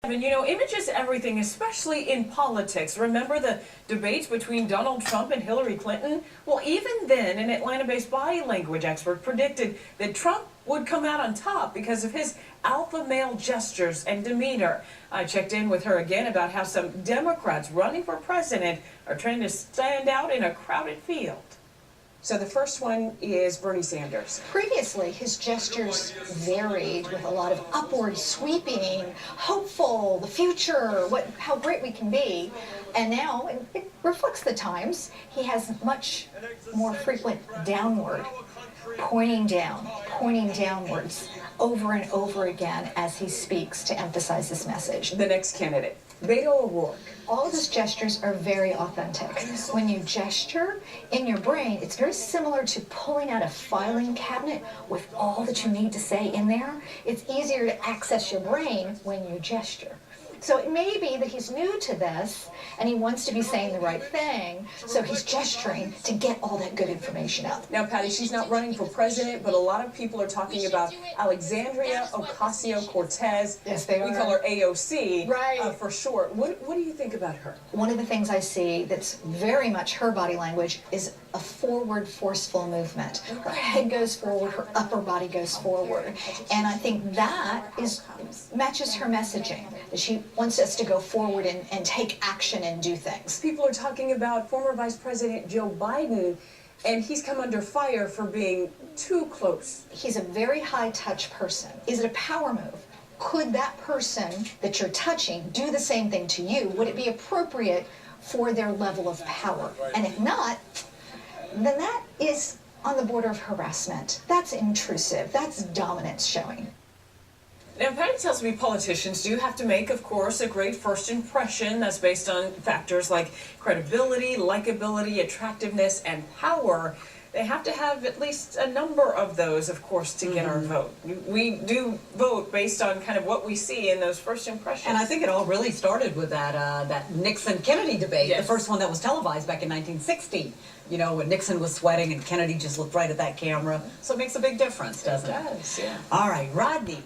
And you know, image is everything, especially in politics. Remember the debates between Donald Trump and Hillary Clinton? Well, even then, an Atlanta-based body language expert predicted that Trump would come out on top because of his alpha male gestures and demeanor. I checked in with her again about how some Democrats running for president are trying to stand out in a crowded field. So the first one is Bernie Sanders. Previously, his gestures varied with a lot of upward sweeping, hopeful, the future, how great we can be. And now, it reflects the times, he has much more frequent downward, pointing downwards over and over again as he speaks to emphasize this message. The next candidate, Beto O'Rourke. All of his gestures are very authentic. When you gesture in your brain, it's very similar to pulling out a filing cabinet with all that you need to say in there. It's easier to access your brain when you gesture. So it may be that he's new to this and he wants to be saying the right thing, so he's gesturing to get all that good information out. Now, Patti, she's not running for president, but a lot of people are talking about Alexandria Ocasio-Cortez. Yes, they are. We call her AOC, right, for short. What do you think about her? One of the things I see that's very much her body language is a forward, forceful movement. Her head goes forward, her upper body goes forward. And I think that matches her messaging, that she wants us to go forward and take action and do things. People are talking about former Vice President Joe Biden, and he's come under fire for being too close. He's a very high-touch person. Is it a power move? Could that person that you're touching do the same thing to you? Would it be appropriate for their level of power? And if not, then that is on the border of harassment. That's intrusive. That's dominance showing. Now, Patti tells me politicians do have to make, of course, a great first impression that's based on factors like credibility, likability, attractiveness, and power. They have to have at least a number of those, of course, to get our vote. We do vote based on kind of what we see in those first impressions. And I think it all really started with that Nixon-Kennedy debate, yes, the first one that was televised back in 1960. You know, when Nixon was sweating and Kennedy just looked right at that camera. So it makes a big difference, doesn't it? It does, yeah. All right, Rodney.